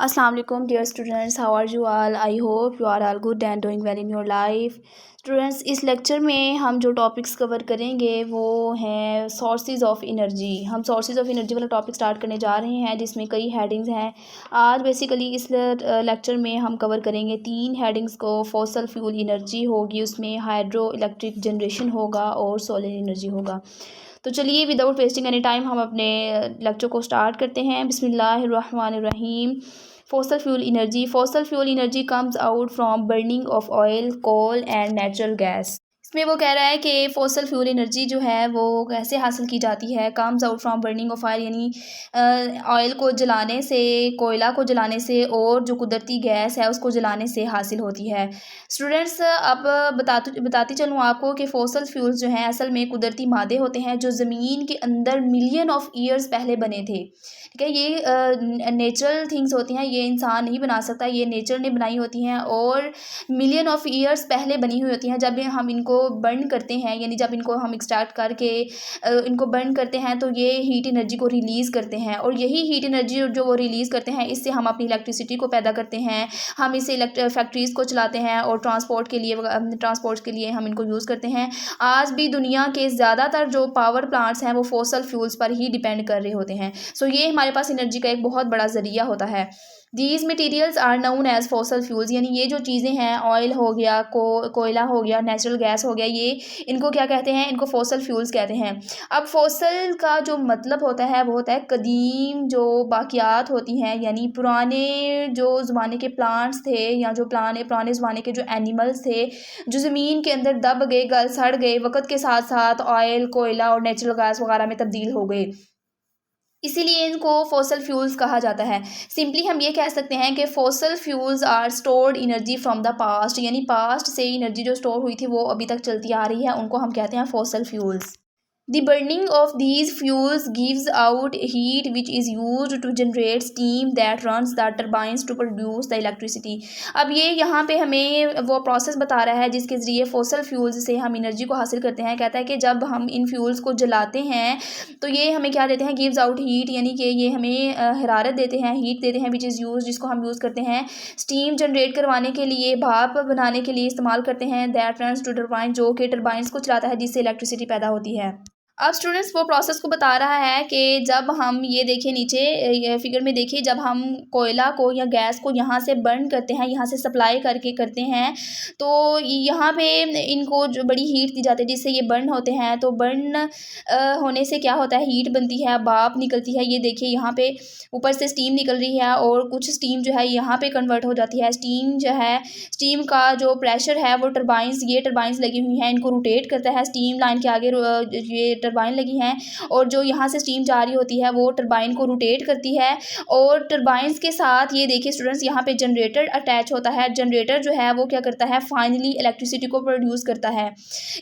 Assalamu alaikum dear students, how are you all? I hope you are all good and doing well in your life. Students, इस lecture में हम जो topics cover करेंगे वो हैं sources of energy. हम sources of energy वाला topic start करने जा रहे हैं जिसमें कई हेडिंग्स हैं। आज बेसिकली इस लेक्चर में हम कवर करेंगे 3 हेडिंग्स को। फॉसल फ्यूल एनर्जी होगी, उसमें हाइड्रो इलेक्ट्रिक जनरेशन होगा और सोलर एनर्जी होगा। तो चलिए विदाउट वेस्टिंग एनी टाइम हम अपने लेक्चर को स्टार्ट करते हैं। बिस्मिल्लाहिर्रहमानिर्रहीम। Fossil fuel energy comes out from burning of oil, coal and natural gas. इसमें वो कह रहा है कि फॉसल फ्यूल एनर्जी जो है वो कैसे हासिल की जाती है। Comes out from burning of oil यानी ऑयल को जलाने से, कोयला को जलाने से और जो कुदरती गैस है उसको जलाने से हासिल होती है। स्टूडेंट्स, अब बताती चलूँ आपको कि फॉसल फ्यूल्स जो हैं असल में कुदरती मादे होते हैं जो ज़मीन के अंदर मिलियन ऑफ ईयर्स पहले बने थे। ठीक है, ये नेचुरल थिंग्स होती हैं, ये इंसान नहीं बना सकता, ये नेचर ने बनाई होती हैं और मिलियन ऑफ ईयर्स पहले बनी हुई होती हैं। जब हम इनको बर्न करते हैं यानी जब इनको हम एक्सट्रैक्ट करके इनको बर्न करते हैं तो ये हीट एनर्जी को रिलीज़ करते हैं और यही हीट एनर्जी जो वो रिलीज़ करते हैं इससे हम अपनी इलेक्ट्रिसिटी को पैदा करते हैं। हम इसे फैक्ट्रीज़ को चलाते हैं और ट्रांसपोर्ट के लिए हम इनको यूज़ करते हैं। आज भी दुनिया के ज़्यादातर जो पावर प्लांट्स हैं वो फॉसल फ्यूल्स पर ही डिपेंड कर रहे होते हैं। सो ये हमारे पास एनर्जी का एक बहुत बड़ा ज़रिया होता है। These materials are known as fossil fuels यानी ये जो चीज़ें हैं, ऑयल हो गया, कोयला हो गया, नेचुरल गैस हो गया, ये इनको क्या कहते हैं? इनको फॉसल फ्यूल्स कहते हैं। अब फॉसल का जो मतलब होता है वो होता है कदीम जो बाकियात होती हैं यानी पुराने जो ज़माने के प्लांट्स थे या जो पुराने ज़माने के जो एनिमल्स थे जो ज़मीन के अंदर दब गए, गल सड़ गए, वक़्त के साथ साथ ऑयल, कोयला और नेचुरल गैस वगैरह में तब्दील हो गए, इसीलिए इनको फॉसल फ्यूल्स कहा जाता है। सिंपली हम ये कह सकते हैं कि fossil fuels are stored energy from the past यानी पास्ट से एनर्जी जो स्टोर हुई थी वो अभी तक चलती आ रही है, उनको हम कहते हैं fossil fuels. The burning of these fuels gives out heat which is used to generate steam that runs the turbines to produce the electricity। अब ये यहाँ पे हमें वो प्रोसेस बता रहा है जिसके ज़रिए फॉसल फ्यूल्स से हम एनर्जी को हासिल करते हैं। कहता है कि जब हम इन फ्यूल्स को जलाते हैं तो ये हमें क्या देते हैं? गिव्स आउट हीट यानी कि ये हमें हरारत देते हैं, हीट देते हैं विच इज़ यूज जिसको हम यूज़ करते हैं स्टीम जनरेट करवाने के लिए, भाप बनाने के लिए इस्तेमाल करते हैं। दैट रन्स टू टर्बाइन जो कि टर्बाइंस को चलाता है जिससे इलेक्ट्रिसिटी पैदा होती है। अब स्टूडेंट्स वो प्रोसेस को बता रहा है कि जब हम ये देखिए नीचे ये फिगर में देखिए, जब हम कोयला को या गैस को यहाँ से बर्न करते हैं, यहाँ से सप्लाई करके करते हैं तो यहाँ पे इनको जो बड़ी हीट दी जाती है जिससे ये बर्न होते हैं। तो बर्न होने से क्या होता है? हीट बनती है, भाप निकलती है। ये देखिए यहाँ पे ऊपर से स्टीम निकल रही है और कुछ स्टीम जो है यहाँ पे कन्वर्ट हो जाती है। स्टीम जो है, स्टीम का जो प्रेशर है वो ये टर्बाइंस लगी हुई हैं, इनको रोटेट करता है। स्टीम लाइन के आगे ये टरबाइन लगी हैं और जो यहाँ से स्टीम जा रही होती है वो टरबाइन को रोटेट करती है और टरबाइंस के साथ ये देखिए स्टूडेंट्स यहाँ पे जनरेटर अटैच होता है। जनरेटर जो है वो क्या करता है? फाइनली इलेक्ट्रिसिटी को प्रोड्यूस करता है।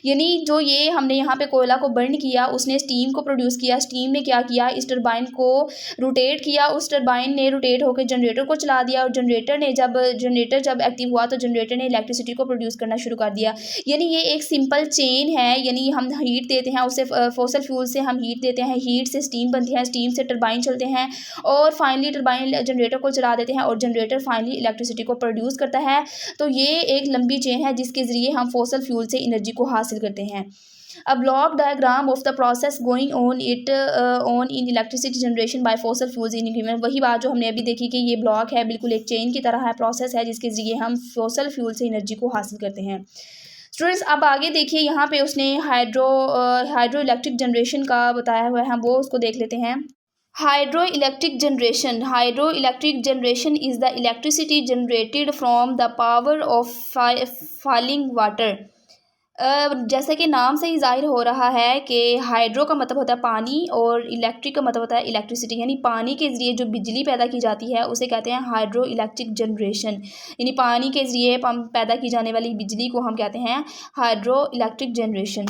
यानी जो ये हमने यहाँ पे कोयला को बर्न किया उसने स्टीम को प्रोड्यूस किया। स्टीम ने क्या किया? इस टरबाइन को रोटेट किया, उस टरबाइन ने रोटेट होकर जनरेटर को चला दिया और जनरेटर जब एक्टिव हुआ तो जनरेटर ने इलेक्ट्रिसिटी को प्रोड्यूस करना शुरू कर दिया। यानी ये एक सिंपल चेन है। यानी हम हीट देते हैं, उससे फॉसल फ्यूल से हम हीट देते हैं, हीट से स्टीम बनती है, स्टीम से टरबाइन चलते हैं और फाइनली टरबाइन जनरेटर को चला देते हैं और जनरेटर फाइनली इलेक्ट्रिसिटी को प्रोड्यूस करता है। तो ये एक लंबी चेन है जिसके ज़रिए हम फॉसल फ्यूल से एनर्जी को हासिल करते हैं। A block diagram of the process going on in electricity generation by fossil fuels in given। वही बात जो हमने अभी देखी कि ये ब्लॉक है, बिल्कुल एक चेन की तरह है, प्रोसेस है जिसके ज़रिए हम फॉसल फ्यूल से एनर्जी को हासिल करते हैं। स्टूडेंट्स, अब आगे देखिए यहाँ पे उसने हाइड्रो इलेक्ट्रिक जनरेशन का बताया हुआ है, हम वो उसको देख लेते हैं। Hydro electric generation is the electricity generated from the power of falling water. जैसे कि नाम से ही जाहिर हो रहा है कि हाइड्रो का मतलब होता है पानी और इलेक्ट्रिक का मतलब होता है इलेक्ट्रिसिटी यानी पानी के ज़रिए जो बिजली पैदा की जाती है उसे कहते हैं हाइड्रो इलेक्ट्रिक जनरेशन। यानी पानी के ज़रिए पैदा की जाने वाली बिजली को हम कहते हैं हाइड्रो इलेक्ट्रिक जनरेशन।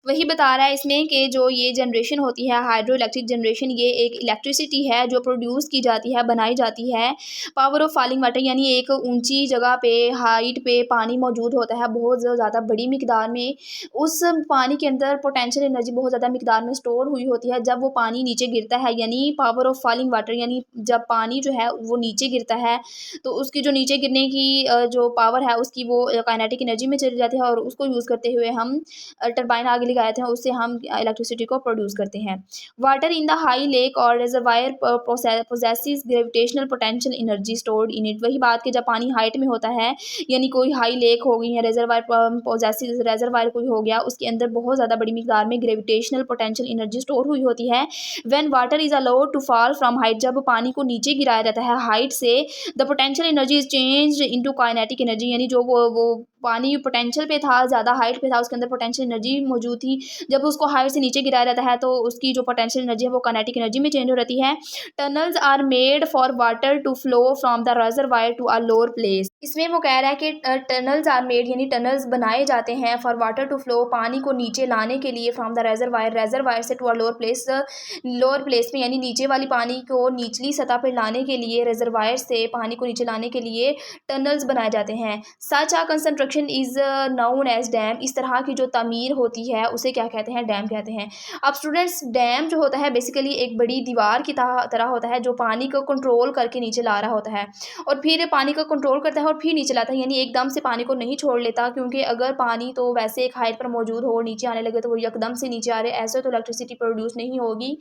वही बता रहा है इसमें कि जो ये जनरेशन होती है हाइड्रो इलेक्ट्रिक जनरेशन, ये एक इलेक्ट्रिसिटी है जो प्रोड्यूस की जाती है, बनाई जाती है पावर ऑफ फॉलिंग वाटर, यानी एक ऊंची जगह पे, हाइट पे पानी मौजूद होता है बहुत ज़्यादा बड़ी मिकदार में। उस पानी के अंदर पोटेंशियल एनर्जी बहुत ज़्यादा मिकदार में स्टोर हुई होती है। जब वो पानी नीचे गिरता है, यानी पावर ऑफ फॉलिंग वाटर, यानी जब पानी जो है वो नीचे गिरता है तो उसकी जो नीचे गिरने की जो पावर है उसकी वो काइनेटिक एनर्जी में चली जाती है, और उसको यूज़ करते हुए हम टरबाइन आगे लगाए थे, उससे हम इलेक्ट्रिसिटी को प्रोड्यूस करते हैं। Water in the high lake और reservoir possesses gravitational potential energy stored in it. वही बात कि जब पानी हाइट में होता है, यानी कोई हाई लेक हो गई या रिजर्वायर पोजेसिस रिजर्वायर कोई हो गया, उसके अंदर बहुत ज़्यादा बड़ी मिकदार में ग्रेविटेशनल पोटेंशियल एनर्जी स्टोर हुई होती है। When water is allowed to fall from height, जब पानी को नीचे गिराया जाता है हाइट से, the potential energy is changed into kinetic energy, यानी जो वो पानी पोटेंशियल पे था, ज़्यादा हाइट पे था, उसके अंदर पोटेंशियल एनर्जी मौजूद थी। जब उसको हाइट से नीचे गिराया जाता है तो उसकी जो पोटेंशियल एनर्जी है वो काइनेटिक एनर्जी में चेंज हो जाती है। Tunnels are made for water to flow from the reservoir to a lower place. इसमें वो कह रहा है कि टनल्स आर मेड, यानी टनल्स बनाए जाते हैं फॉर वाटर टू फ्लो, पानी को नीचे लाने के लिए, फ्रॉम द रिजर्वायर से टू अ लोअर प्लेस में, यानी नीचे वाली पानी को निचली सतह पर लाने के लिए, रिजर्वायर से पानी को नीचे लाने के लिए टनल्स बनाए जाते हैं। सच आ कंसंट्रक्शन इज नाउन एज डैम। इस तरह की जो तमीर होती है उसे क्या कहते हैं? डैम कहते हैं। अब स्टूडेंट्स, डैम जो होता है बेसिकली एक बड़ी दीवार की तरह होता है जो पानी को कंट्रोल करके नीचे ला रहा होता है, और फिर पानी को कंट्रोल करता है और फिर नीचे लाता है, यानी एकदम से पानी को नहीं छोड़ लेता, क्योंकि अगर पानी तो वैसे एक हाइट पर मौजूद हो और नीचे आने लगे तो वो एकदम से नीचे आ रहे, ऐसे तो इलेक्ट्रिसिटी प्रोड्यूस नहीं होगी।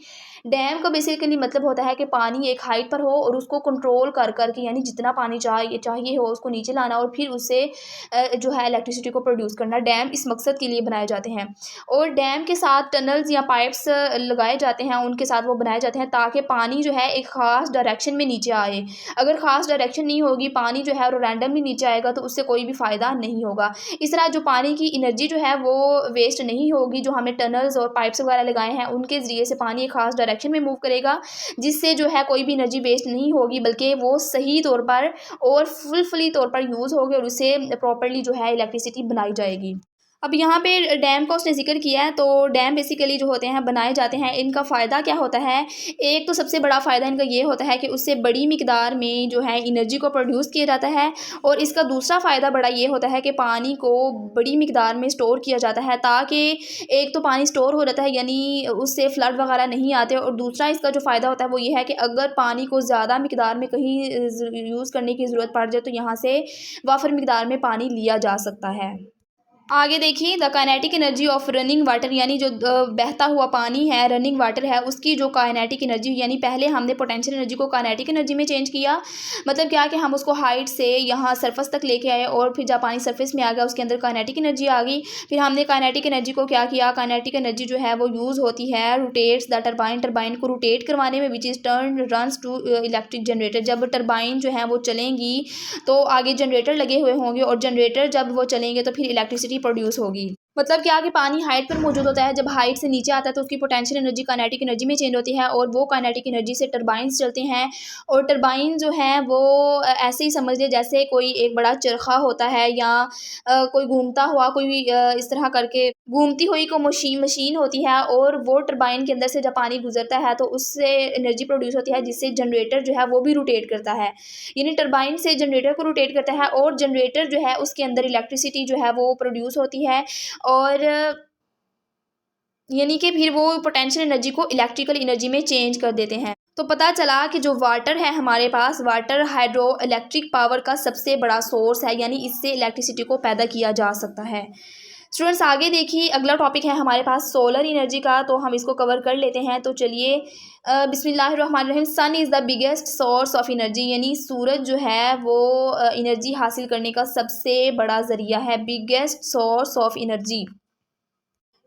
डैम का बेसिकली मतलब होता है कि पानी एक हाइट पर हो और उसको कंट्रोल कर करके, यानी जितना पानी चाहिए हो उसको नीचे लाना और फिर उससे जो है इलेक्ट्रिसिटी को प्रोड्यूस करना। डैम इस मकसद के लिए बनाए जाते हैं, और डैम के साथ टनल्स या पाइप्स लगाए जाते हैं, उनके साथ वो बनाए जाते हैं ताकि पानी जो है एक ख़ास डायरेक्शन में नीचे आए। अगर ख़ास डायरेक्शन नहीं होगी, पानी जो है और रैंडमली नीचे आएगा तो उससे कोई भी फ़ायदा नहीं होगा। इस तरह जो पानी की एनर्जी जो है वो वेस्ट नहीं होगी, जो हमने टनल्स और पाइप्स वगैरह लगाए हैं उनके ज़रिए से पानी एक ख़ास डायरेक्शन में मूव करेगा, जिससे जो है कोई भी एनर्जी वेस्ट नहीं होगी, बल्कि वो सही तौर पर और फुली तौर पर यूज़ होगी और उससे प्रॉपर्ली जो है इलेक्ट्रिसिटी बनाई जाएगी। अब यहाँ पे डैम का उसने ज़िक्र किया है, तो डैम बेसिकली जो होते हैं बनाए जाते हैं, इनका फ़ायदा क्या होता है? एक तो सबसे बड़ा फ़ायदा इनका ये होता है कि उससे बड़ी मिकदार में जो है एनर्जी को प्रोड्यूस किया जाता है, और इसका दूसरा फ़ायदा बड़ा ये होता है कि पानी को बड़ी मिकदार में स्टोर किया जाता है, ताकि एक तो पानी स्टोर हो जाता है, यानी उससे फ्लड वगैरह नहीं आते, और दूसरा इसका जो फ़ायदा होता है वो ये है कि अगर पानी को ज़्यादा मिकदार में कहीं यूज़ करने की ज़रूरत पड़ जाए तो यहाँ से वाफर मिकदार में पानी लिया जा सकता है। आगे देखिए, the kinetic energy of running water, यानी जो बहता हुआ पानी है, रनिंग वाटर है, उसकी जो काइनेटिक एनर्जी, यानी पहले हमने पोटेंशियल एनर्जी को काइनेटिक एनर्जी में चेंज किया। मतलब क्या कि हम उसको हाइट से यहाँ सरफेस तक लेके आए, और फिर जब पानी सरफेस में आ गया उसके अंदर काइनेटिक एनर्जी आ गई। फिर हमने काइनेटिक एनर्जी को क्या किया? काइनेटिक एनर्जी जो है वो यूज़ होती है रोटेट्स द टरबाइन को रोटेट करवाने में, which is turn runs to electric generator. जब टरबाइन जो है वो चलेंगी तो आगे जनरेटर लगे हुए होंगे, और जनरेटर जब वो चलेंगे तो फिर इलेक्ट्रिसिटी प्रोड्यूस होगी। मतलब क्या कि पानी हाइट पर मौजूद होता है, जब हाइट से नीचे आता है तो उसकी पोटेंशियल एनर्जी काइनेटिक एनर्जी में चेंज होती है, और वो काइनेटिक एनर्जी से टरबाइंस चलते हैं। और टरबाइन जो है वो ऐसे ही समझ ले जैसे कोई एक बड़ा चरखा होता है, या कोई घूमता हुआ कोई इस तरह करके घूमती हुई कोई मशीन होती है, और वो टरबाइन के अंदर से जब पानी गुजरता है तो उससे एनर्जी प्रोड्यूस होती है, जिससे जनरेटर जो है वो भी रोटेट करता है, यानी टरबाइन से जनरेटर को रोटेट करता है, और जनरेटर जो है उसके अंदर इलेक्ट्रिसिटी जो है वो प्रोड्यूस होती है, और यानी कि फिर वो पोटेंशियल एनर्जी को इलेक्ट्रिकल एनर्जी में चेंज कर देते हैं। तो पता चला कि जो वाटर है हमारे पास, वाटर हाइड्रो इलेक्ट्रिक पावर का सबसे बड़ा सोर्स है, यानी इससे इलेक्ट्रिसिटी को पैदा किया जा सकता है। स्टूडेंट्स, आगे देखिए, अगला टॉपिक है हमारे पास सोलर एनर्जी का, तो हम इसको कवर कर लेते हैं। तो चलिए, बिस्मिल्लाहिर्रहमानिर्रहीम। Sun is the biggest source of energy, यानी सूरज जो है वो एनर्जी हासिल करने का सबसे बड़ा ज़रिया है। बिगेस्ट सोर्स ऑफ एनर्जी,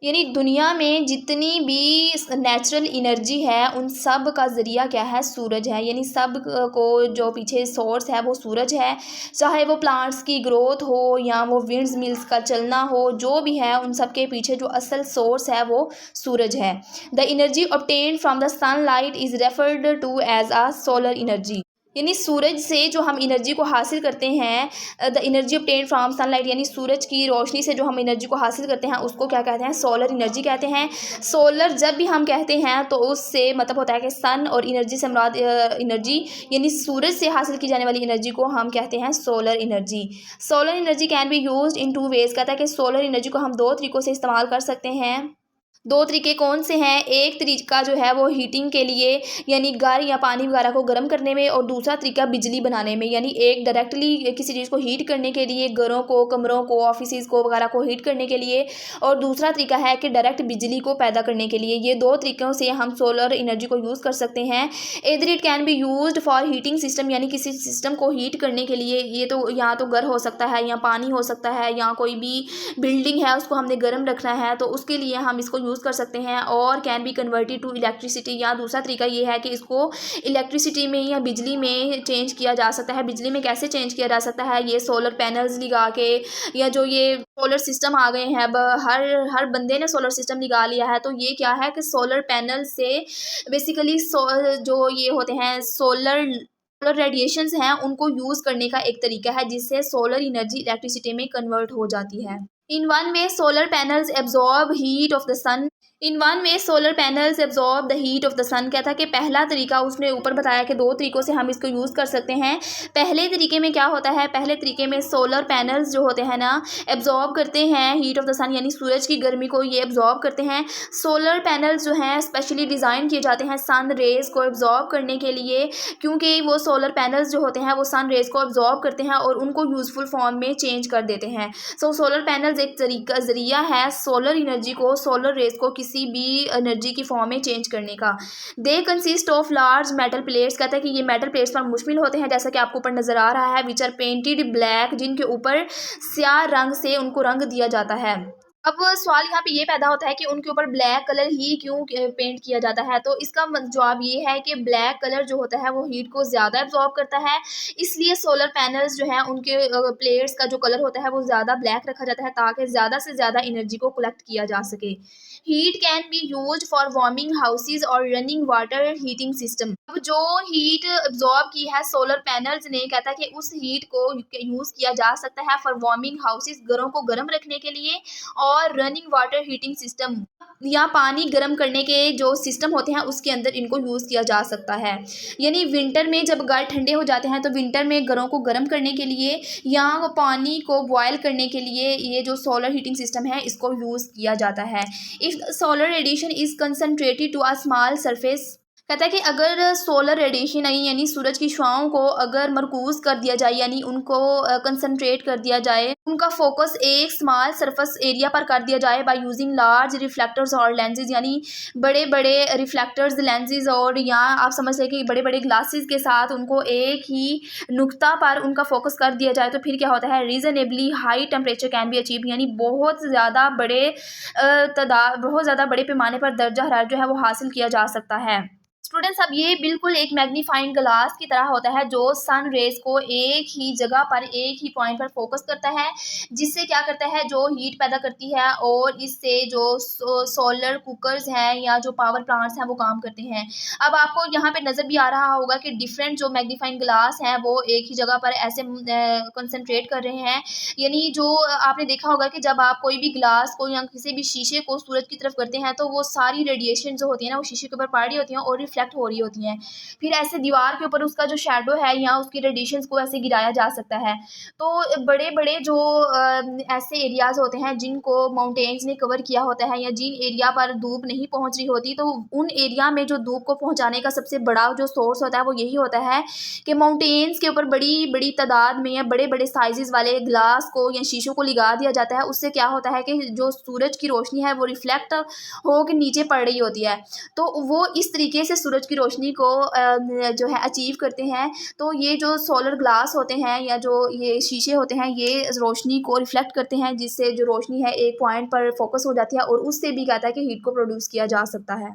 यानी दुनिया में जितनी भी नेचुरल एनर्जी है उन सब का ज़रिया क्या है? सूरज है। यानी सब को जो पीछे सोर्स है वो सूरज है, चाहे वो प्लांट्स की ग्रोथ हो या वो विंड्स मिल्स का चलना हो, जो भी है उन सब के पीछे जो असल सोर्स है वो सूरज है। The energy obtained from the sunlight is referred to as a solar energy. यानी सूरज से जो हम एनर्जी को हासिल करते हैं, the energy obtained from sunlight, यानी सूरज की रोशनी से जो हम एनर्जी को हासिल करते हैं उसको क्या कहते हैं, सोलर एनर्जी कहते हैं। सोलर जब भी हम कहते हैं तो उससे मतलब होता है कि सन और एनर्जी से मुराद एनर्जी यानी सूरज से हासिल की जाने वाली एनर्जी को हम कहते हैं solar energy. Solar energy can be used in two ways, कहता है कि सोलर एनर्जी को हम दो तरीक़ों से इस्तेमाल कर सकते हैं। दो तरीके कौन से हैं, एक तरीका जो है वो हीटिंग के लिए यानी घर या पानी वगैरह को गर्म करने में, और दूसरा तरीका बिजली बनाने में, यानी एक डायरेक्टली किसी चीज़ को हीट करने के लिए, घरों को, कमरों को, ऑफिस को वगैरह को हीट करने के लिए, और दूसरा तरीका है कि डायरेक्ट बिजली को पैदा करने के लिए। ये दो तरीक़ों से हम सोलर एनर्जी को यूज़ कर सकते हैं। इधर it can be used for heating system, यानी किसी सिस्टम को हीट करने के लिए। ये तो यहाँ तो घर हो सकता है, या पानी हो सकता है, या कोई भी बिल्डिंग है उसको हमने गर्म रखना है तो उसके लिए हम इसको यूज़ कर सकते हैं। और can be converted to electricity, या दूसरा तरीका ये है कि इसको इलेक्ट्रिसिटी में या बिजली में चेंज किया जा सकता है। बिजली में कैसे चेंज किया जा सकता है, ये सोलर पैनल्स लगा के, या जो ये सोलर सिस्टम आ गए हैं अब हर बंदे ने सोलर सिस्टम लगा लिया है। तो ये क्या है कि सोलर पैनल से बेसिकली जो ये होते हैं सोलर रेडिएशंस हैं उनको यूज़ करने का एक तरीका है जिससे सोलर एनर्जी इलेक्ट्रिसिटी में कन्वर्ट हो जाती है। In one way solar panels absorb heat of the sun, in one way solar panels absorb the heat of the sun, क्या था कि पहला तरीका उसने ऊपर बताया कि दो तरीक़ों से हम इसको यूज़ कर सकते हैं। पहले तरीके में क्या होता है, पहले तरीके में सोलर पैनल्स जो होते हैं ना एब्जॉर्ब करते हैं हीट ऑफ द सन, यानी सूरज की गर्मी को ये एब्जॉर्ब करते हैं। सोलर पैनल्स जो हैं स्पेशली डिज़ाइन किए जाते हैं सन रेज़ को एब्जॉर्ब करने के लिए, क्योंकि वो सोलर पैनल्स जो होते हैं वो सन रेज़ को एब्जॉर्ब करते हैं और उनको यूज़फुल फॉर्म में चेंज कर देते हैं। सो सोलर पैनल्स एक ज़रिया है सोलर एनर्जी को, सोलर रेज़ को किसी भी एनर्जी की फॉर्म में चेंज करने का। They consist of large metal plates, कहता है कि ये मेटल प्लेट्स पर मुश्तमिल होते हैं, जैसा कि आपको ऊपर नजर आ रहा है, विच आर पेंटेड ब्लैक, जिनके ऊपर स्याह रंग से उनको रंग दिया जाता है। अब सवाल यहाँ पे ये पैदा होता है कि उनके ऊपर ब्लैक कलर ही क्यों पेंट किया जाता है, तो इसका जवाब ये है कि ब्लैक कलर जो होता है वो हीट को ज़्यादा एब्जॉर्ब करता है, इसलिए सोलर पैनल्स जो हैं उनके प्लेट्स का जो कलर होता है वो ज़्यादा ब्लैक रखा जाता है ताकि ज़्यादा से ज़्यादा एनर्जी को कलेक्ट किया जा सके। Heat can be used for warming houses और रनिंग वाटर हीटिंग सिस्टम। अब जो हीट एब्जॉर्ब की है सोलर पैनल्स ने, कहता है कि उस हीट को यूज़ किया जा सकता है फॉर वार्मिंग हाउसेज, घरों को गर्म रखने के लिए, और रनिंग वाटर हीटिंग सिस्टम या पानी गर्म करने के जो सिस्टम होते हैं उसके अंदर इनको यूज़ किया जा सकता है। यानी विंटर में जब घर ठंडे हो जाते हैं तो विंटर में घरों को गर्म करने के लिए या पानी को बॉयल करने के लिए ये जो सोलर हीटिंग सिस्टम है इसको यूज़ किया जाता है। If solar radiation is concentrated to a small surface, कहता है कि अगर सोलर रेडिएशन यानी सूरज की शुआओं को अगर मरकूज़ कर दिया जाए, यानी उनको कंसनट्रेट कर दिया जाए, उनका फोकस एक स्मॉल सरफेस एरिया पर कर दिया जाए बाय यूजिंग लार्ज रिफ्लेक्टर्स और लेंसेज, यानी बड़े बड़े रिफ्लेक्टर्स लेंसेज, और यहाँ आप समझ लें कि बड़े बड़े ग्लासेस के साथ उनको एक ही नुक्ता पर उनका फोकस कर दिया जाए तो फिर क्या होता है, reasonably high temperature can be achieve, यानी बहुत ज़्यादा बड़े पैमाने पर दर्जा हरारत जो है वो हासिल किया जा सकता है। स्टूडेंट्स, अब ये बिल्कुल एक मैग्नीफाइंग ग्लास की तरह होता है जो सन रेज को एक ही जगह पर एक ही पॉइंट पर फोकस करता है, जिससे क्या करता है जो हीट पैदा करती है, और इससे जो सोलर कुकर्स हैं या जो पावर प्लांट्स हैं वो काम करते हैं। अब आपको यहाँ पे नज़र भी आ रहा होगा कि डिफरेंट जो मैग्नीफाइंग ग्लास हैं वो एक ही जगह पर ऐसे कंसनट्रेट कर रहे हैं, यानी जो आपने देखा होगा कि जब आप कोई भी ग्लास को या किसी भी शीशे को सूरज की तरफ करते हैं तो वो सारी रेडिएशन जो होती है ना वो शीशे के ऊपर पड़ रही होती हैं और रिफ्लेक्ट हो रही होती हैं, फिर ऐसे दीवार के ऊपर उसका जो शैडो है या उसकी रेडिएशंस को ऐसे गिराया जा सकता है। तो बड़े बड़े जो ऐसे एरियाज होते हैं जिनको माउंटेन्स ने कवर किया होता है या जिन एरिया पर धूप नहीं पहुंच रही होती, तो उन एरिया में जो धूप को पहुंचाने का सबसे बड़ा जो सोर्स होता है वो यही होता है कि माउंटेन्स के ऊपर बड़ी बड़ी तादाद में या बड़े बड़े साइजेस वाले ग्लास को या शीशों को लगा दिया जाता है। उससे क्या होता है कि जो सूरज की रोशनी है वो रिफ्लेक्ट हो के नीचे पड़ रही होती है, तो वो इस तरीके से सूरज की रोशनी को जो है अचीव करते हैं। तो ये जो सोलर ग्लास होते हैं या जो ये शीशे होते हैं ये रोशनी को रिफ्लेक्ट करते हैं, जिससे जो रोशनी है एक पॉइंट पर फोकस हो जाती है और उससे भी कहता है कि हीट को प्रोड्यूस किया जा सकता है।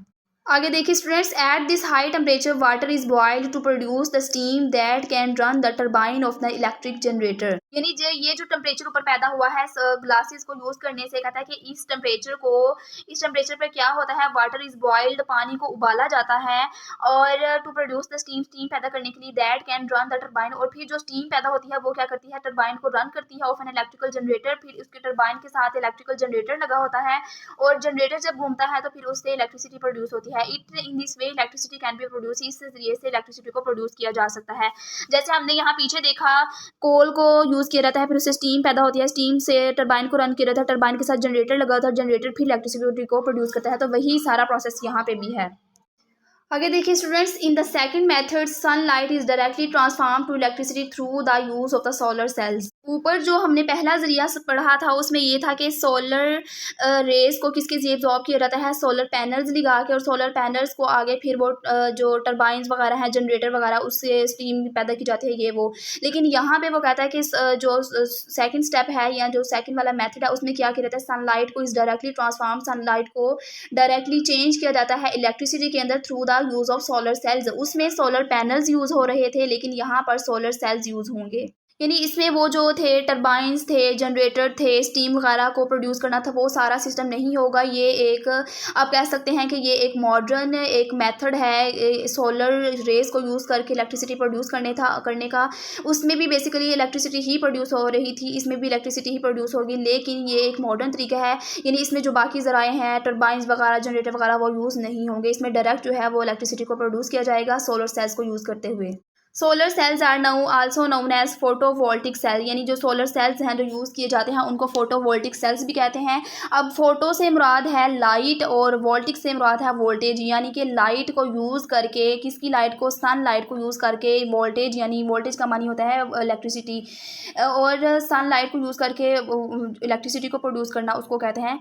आगे देखिए students, at this high temperature water is boiled to produce the steam that can run the turbine of the electric generator. यानी ये जो टेम्परेचर ऊपर पैदा हुआ है ग्लासेस को यूज करने से, कहता है कि इस टेम्परेचर पर क्या होता है, वाटर इज बॉइल्ड, पानी को उबाला जाता है, और to produce the steam, steam पैदा करने के लिए, that can run the turbine, और फिर जो स्टीम पैदा होती है वो क्या करती है, टरबाइन को रन करती है ऑफ एन इलेक्ट्रिकल जनरेटर। फिर उसके टरबाइन के साथ इलेक्ट्रिकल जनरेटर लगा होता है, और जनरेटर जब घूमता है तो फिर उससे इलेक्ट्रिसिटी प्रोड्यूस होती है। It in this way electricity can be produce, इस जरिए से इलेक्ट्रिसिटी को प्रोड्यूस किया जा सकता है। जैसे हमने यहाँ पीछे देखा, कोल को यूज किया जाता है, फिर उससे स्टीम पैदा होती है, स्टीम से टरबाइन को रन किया जाता है, टरबाइन के साथ जनरेटर लगा होता है, जनरेटर फिर इलेक्ट्रिसिटी को प्रोड्यूस करता है। तो वही सारा प्रोसेस यहाँ पे भी है। आगे देखिए students, in the second method sunlight is directly transform to electricity through the use of the solar cells. ऊपर जो हमने पहला जरिया पढ़ा था उसमें ये था कि सोलर रेस को किसके जरिए एब्जॉर्ब किया जाता है, सोलर पैनल्स लगा के, और सोलर पैनल्स को आगे फिर वो जो टरबाइंस वगैरह हैं, जनरेटर वगैरह, उससे स्टीम पैदा की जाती है, ये वो। लेकिन यहाँ पे वो कहता है कि जो सेकंड स्टेप है या जो सेकंड वाला मेथड है उसमें क्या किया जाता है, सनलाइट को इस डायरेक्टली ट्रांसफॉर्म, सनलाइट को डायरेक्टली चेंज किया जाता है इलेक्ट्रिसिटी के अंदर through the use of solar cells. उसमें सोलर पैनल्स यूज हो रहे थे, लेकिन यहाँ पर सोलर सेल्स यूज होंगे। यानी इसमें वो जो थे टरबाइंस थे, जनरेटर थे, स्टीम वगैरह को प्रोड्यूस करना था, वो सारा सिस्टम नहीं होगा। ये एक, आप कह सकते हैं कि ये एक मॉडर्न एक मेथड है सोलर रेस को यूज़ करके इलेक्ट्रिसिटी प्रोड्यूस करने का। उसमें भी बेसिकली इलेक्ट्रिसिटी ही प्रोड्यूस हो रही थी, इसमें भी इलेक्ट्रिसिटी ही प्रोड्यूस होगी, लेकिन ये एक मॉडर्न तरीका है। यानी इसमें जो बाकी ज़राए हैं, टरबाइंस वगैरह, जनरेटर वगैरह, वो यूज़ नहीं होंगे। इसमें डायरेक्ट जो है वो इलेक्ट्रिसिटी को प्रोड्यूस किया जाएगा सोलर सेल्स को यूज़ करते हुए। Solar cells are now also known as photovoltaic cell, यानी जो सोलर सेल्स हैं जो यूज़ किए जाते हैं उनको फोटोवोल्टिक सेल्स भी कहते हैं। अब फोटो से मुराद है लाइट, और वोल्टिक से मुराद है वोल्टेज, यानी कि लाइट को यूज़ करके, किसकी लाइट को, सन लाइट को यूज़ करके वोल्टेज, यानी वोल्टेज का मानी होता है इलेक्ट्रिसिटी, और सन लाइट को यूज़ करके इलेक्ट्रिसिटी को प्रोड्यूस करना, उसको कहते हैं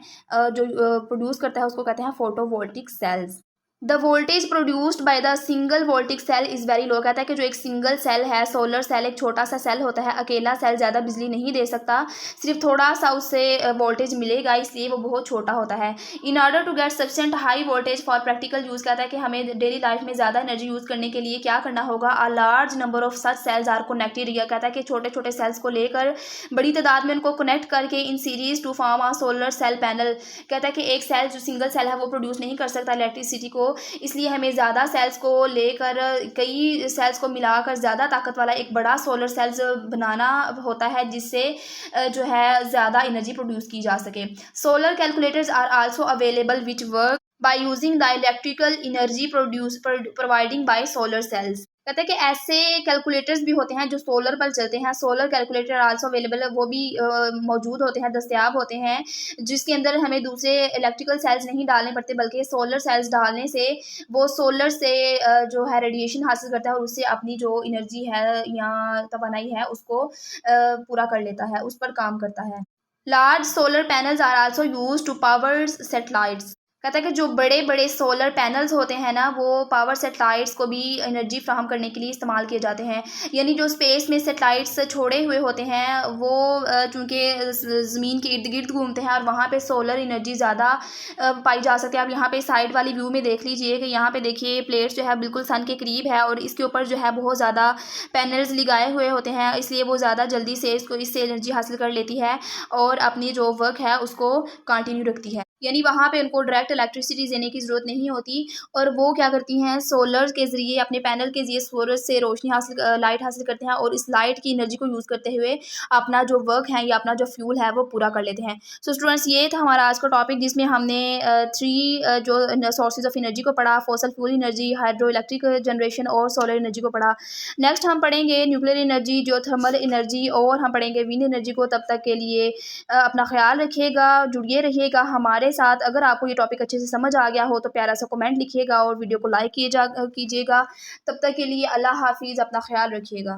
जो प्रोड्यूस करता है उसको कहते हैं photovoltaic cells. The voltage produced by the single voltaic cell is very low, कहता है कि जो एक सिंगल सेल है, सोलर सेल एक छोटा सा सेल होता है, अकेला सेल ज़्यादा बिजली नहीं दे सकता, सिर्फ थोड़ा सा उससे वोल्टेज मिलेगा, इसलिए वो बहुत छोटा होता है। In order to get sufficient high voltage for practical use, कहता है कि हमें डेली लाइफ में ज़्यादा एनर्जी यूज़ करने के लिए क्या करना होगा, a large number of such cells are connected, या कहता है कि छोटे छोटे सेल्स को लेकर बड़ी तादाद में उनको कनेक्ट करके in series to form a solar cell panel. कहता है कि एक सेल जो सिंगल सेल है वो प्रोड्यूस नहीं कर सकता इलेक्ट्रिसिटी को, इसलिए हमें ज़्यादा सेल्स को लेकर, कई सेल्स को मिलाकर ज़्यादा ताकत वाला एक बड़ा सोलर सेल्स बनाना होता है, जिससे जो है ज़्यादा एनर्जी प्रोड्यूस की जा सके। Solar calculators are also available which work by using the electrical energy providing by solar cells. कहते हैं कि ऐसे कैलकुलेटर्स भी होते हैं जो सोलर पर चलते हैं, सोलर कैलकुलेटर आल्सो अवेलेबल है, वो भी मौजूद होते हैं, दस्तयाब होते हैं, जिसके अंदर हमें दूसरे इलेक्ट्रिकल सेल्स नहीं डालने पड़ते, बल्कि सोलर सेल्स डालने से वो सोलर से जो है रेडिएशन हासिल करता है, और उससे अपनी जो एनर्जी है या तवानाई है उसको पूरा कर लेता है, उस पर काम करता है। Large solar panels are also use to power satellites. कहता है कि जो बड़े बड़े सोलर पैनल्स होते हैं ना, वो पावर सेटेलाइट्स को भी एनर्जी फ्राहम करने के लिए इस्तेमाल किए जाते हैं। यानी जो स्पेस में सेटेलाइट्स छोड़े हुए होते हैं वो चूँकि ज़मीन के इर्द गिर्द घूमते हैं, और वहाँ पे सोलर एनर्जी ज़्यादा पाई जा सकती है। आप यहाँ पे साइड वाली व्यू में देख लीजिए कि यहाँ पे देखिए प्लेट्स जो है बिल्कुल सन के करीब है, और इसके ऊपर जो है बहुत ज़्यादा पैनल्स लगाए हुए होते हैं, इसलिए वो ज़्यादा जल्दी से इससे एनर्जी हासिल कर लेती है और अपनी जो वर्क है उसको कंटिन्यू रखती है। यानी वहाँ पे उनको डायरेक्ट इलेक्ट्रिसिटी देने की ज़रूरत नहीं होती, और वो क्या करती हैं, सोलर के ज़रिए, अपने पैनल के ज़रिए सूरज से रोशनी लाइट हासिल करते हैं, और इस लाइट की एनर्जी को यूज़ करते हुए अपना जो वर्क है या अपना जो फ्यूल है वो पूरा कर लेते हैं। सो स्टूडेंट्स, ये था हमारा आज का टॉपिक, जिसमें हमने 3 जो सोर्सेज ऑफ एनर्जी को पढ़ा, fossil fuel energy, hydro electric generation और सोलर एनर्जी को पढ़ा। नेक्स्ट हम पढ़ेंगे न्यूक्लियर एनर्जी, जो थर्मल एनर्जी, और हम पढ़ेंगे विंड एनर्जी को। तब तक के लिए अपना ख्याल रखिएगा, जुड़िए रहिएगा हमारे साथ। अगर आपको ये टॉपिक अच्छे से समझ आ गया हो तो प्यारा सा कमेंट लिखिएगा और वीडियो को लाइक कीजिएगा। तब तक के लिए अल्लाह हाफिज़, अपना ख्याल रखिएगा।